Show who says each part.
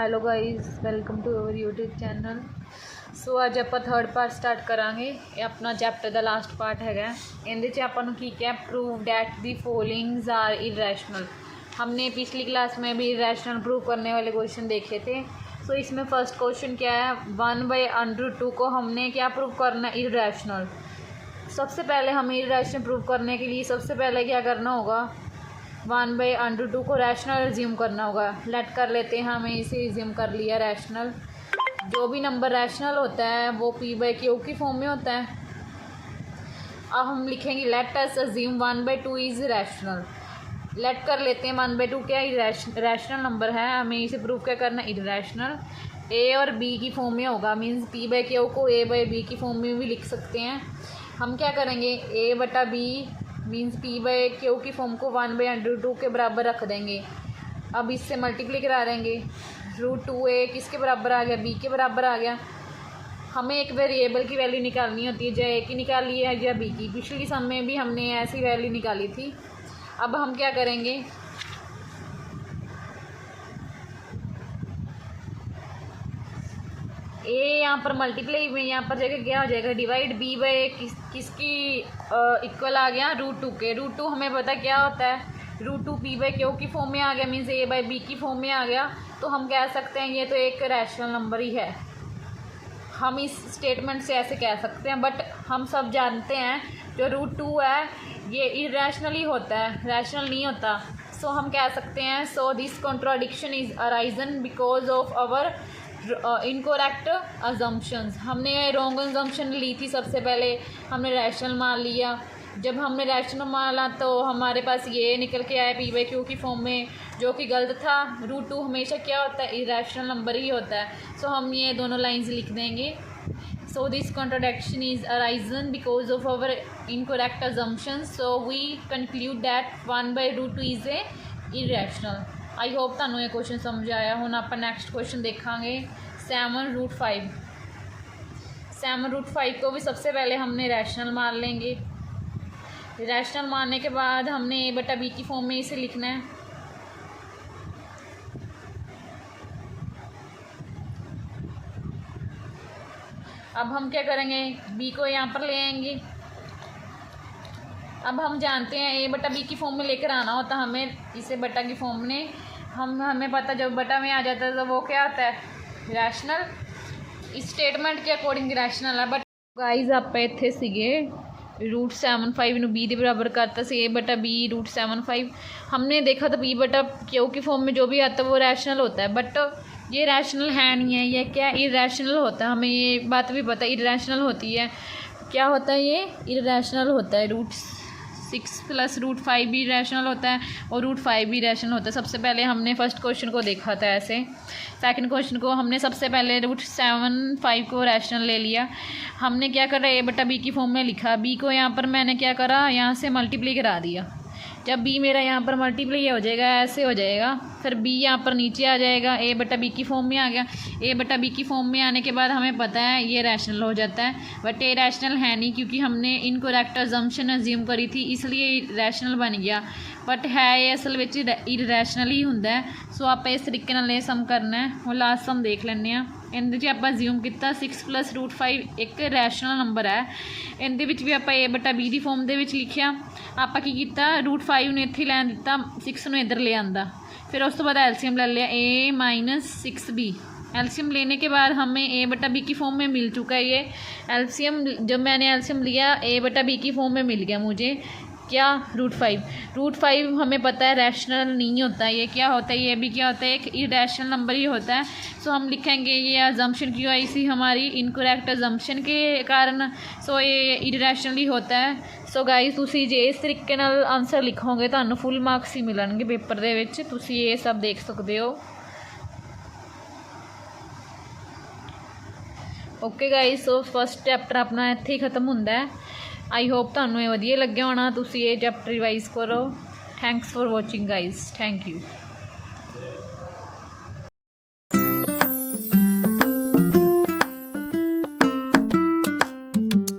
Speaker 1: Hello guys, welcome to our YouTube channel. So ਅੱਜ ਆਪਾਂ third part start ਕਰਾਂਗੇ। ਇਹ ਆਪਣਾ ਚੈਪਟਰ ਦਾ ਲਾਸਟ ਪਾर्ट हैगा। ਇਹਦੇ 'ਚ ਆਪਾਂ ਨੂੰ ਕੀ ਕਿਹਾ, prove that the followings are irrational. हमने पिछली क्लास में भी इरेशनल प्रूव करने वाले क्वेश्चन देखे थे। सो इसमें फर्स्ट क्वेश्चन क्या है, 1/√2 को हमने क्या प्रूव करना, इरेशनल। सबसे पहले हमें इरेशनल प्रूव करने के लिए सबसे पहले क्या करना होगा, 1/√2 को रैशनल रिज्यूम करना होगा। लेट कर लेते हैं, हमें इसे रिज्यूम कर लिया रैशनल। जो भी नंबर रैशनल होता है वो p/q की फॉर्म में होता है। अब हम लिखेंगे let us assume 1/2 is rational. Let कर लेते हैं 1/2 क्या रैशनल नंबर है, हमें इसे प्रूव क्या करना, इरेशनल। a और b की फॉर्म में होगा, मीन्स p/q को a/b की फॉर्म में भी लिख सकते हैं। हम क्या करेंगे, a/b मीन्स p/q की फॉर्म को 1/√2 के बराबर रख देंगे। अब इससे मल्टीप्लाई करा देंगे। √2a किसके बराबर आ गया, b के बराबर आ गया। हमें एक वेरिएबल की वैल्यू निकालनी होती है, या a की निकाली है या b की। पिछली सम में भी हमने ऐसी वैल्यू निकाली थी। अब हम क्या करेंगे, ए यहाँ पर मल्टीप्लाई में यहाँ पर जगह क्या हो जाएगा, डिवाइड। b/a किसकी इक्वल आ गया, √2 के। √2 हमें पता क्या होता है, √2 p/q की फॉर्म में आ गया, मीन्स a/b की फॉर्म में आ गया। तो हम कह सकते हैं ये तो एक रैशनल नंबर ही है। हम इस स्टेटमेंट से ऐसे कह सकते हैं, बट हम सब जानते हैं जो √2 है ये इरेशनल ही होता है, रैशनल नहीं होता। सो हम कह सकते हैं, so this contradiction is arisen because of our incorrect assumptions. हमने रॉन्ग अजम्पशन ली थी, सबसे पहले हमने रैशनल मान लिया। जब हमने रैशनल माना तो हमारे पास ये निकल के आया p/q की फॉर्म में, जो कि गलत था। √2 हमेशा क्या होता है, इरेशनल नंबर ही होता है। सो हम ये दोनों लाइन्स लिख देंगे। So this contradiction is arisen because of our incorrect assumptions. So we conclude that 1/√2 is a irrational. I hope ਤੁਹਾਨੂੰ ਇਹ क्वेश्चन समझ आया। ਹੁਣ ਆਪਾਂ नेक्स्ट क्वेश्चन देखेंगे 7√5। 7√5 को भी सबसे पहले हमने रैशनल मान लेंगे। रैशनल मानने के बाद हमने a/b की फॉर्म में इसे लिखना है। अब हम क्या करेंगे, b को यहाँ पर ले आएंगे। अब हम जानते हैं a/b की फॉर्म में लेकर आना होता हमें इसे बटा की फॉर्म में। हमें पता जब बटा में आ जाता है तो वो क्या होता है, रैशनल। इस स्टेटमेंट के अकॉर्डिंग रैशनल है। बट गाइज आप इत्थे सीगे √7/5 ਨੂੰ b ਦੇ बराबर करता से a/b √7/5। हमने देखा तो p/q की फॉर्म में जो भी आता है वो रैशनल होता है, बट ये रैशनल है नहीं है, ये क्या इरेशनल होता है। हमें ये बात भी पता इरेशनल होती है। क्या होता है, ये इरेशनल होता है। √6 + √5 भी रैशनल होता है और √5 भी रैशनल होता है। सबसे पहले हमने फर्स्ट क्वेश्चन को देखा था ऐसे। सेकंड क्वेश्चन को हमने सबसे पहले √7/5 को रैशनल ले लिया। हमने क्या करा, a/b की फॉर्म में लिखा। b को यहाँ पर मैंने क्या करा, यहाँ से मल्टीप्लाई करा दिया। जब b मेरा यहाँ पर मल्टीप्लाई हो जाएगा, ऐसे हो जाएगा, फिर b यहाँ पर नीचे आ जाएगा, a/b की फॉर्म में आ गया। a/b की फॉर्म में आने के बाद हमें पता है ये रैशनल हो जाता है, बट ये रैशनल है नहीं क्योंकि हमने इनकोरेक्ट अजम्पशन अज्यूम करी थी, इसलिए रैशनल बन गया। बट है ये असल में इरेशनल ही होंदा है। सो आप इस तरीके नाल ये सम करना है। वो लास्ट सम देख लैंदे आ। इहदे 'च आपां अज्यूम किया 6 + √5 एक रैशनल नंबर है। इहदे विच भी आपां a/b की फॉर्म दे विच लिखिया। आपां की कीता, √5 नूं इत्थे लैन दित्ता, 6 नूं इधर ले आंदा। फिर उस तो बाद एलसीएम ले लिया, a - 6b। एलसीएम लेने के बाद हमें a/b की फॉर्म में मिल चुका है ये एलसीएम। जब मैंने एलसीएम लिया a/b की फॉर्म में मिल गया मुझे क्या, √5 हमें पता है रैशनल नहीं होता। ये क्या होता है, ये भी क्या होता है, एक इरेशनल नंबर ही होता है। सो हम लिखेंगे ये अजम्पशन क्यों आई सी हमारी, इनकोरेक्ट अजम्पशन के कारण। सो ये इरेशनल ही होता है। सो गाइस तुसी जे इस तरीके नाल आंसर लिखोगे तो फुल मार्क्स ही मिलणगे पेपर दे विच। तुसी ये सब देख सकते हो। Okay guys, so first chapter अपना इत्थे ही खत्म होंदा है। आई होप ਤੁਹਾਨੂੰ ਇਹ ਵਧੀਆ ਲੱਗਿਆ ਹੋਣਾ। ਤੁਸੀਂ ਇਹ ਚੈप्टर रिवाइज करो। Thanks for watching guys, thank you.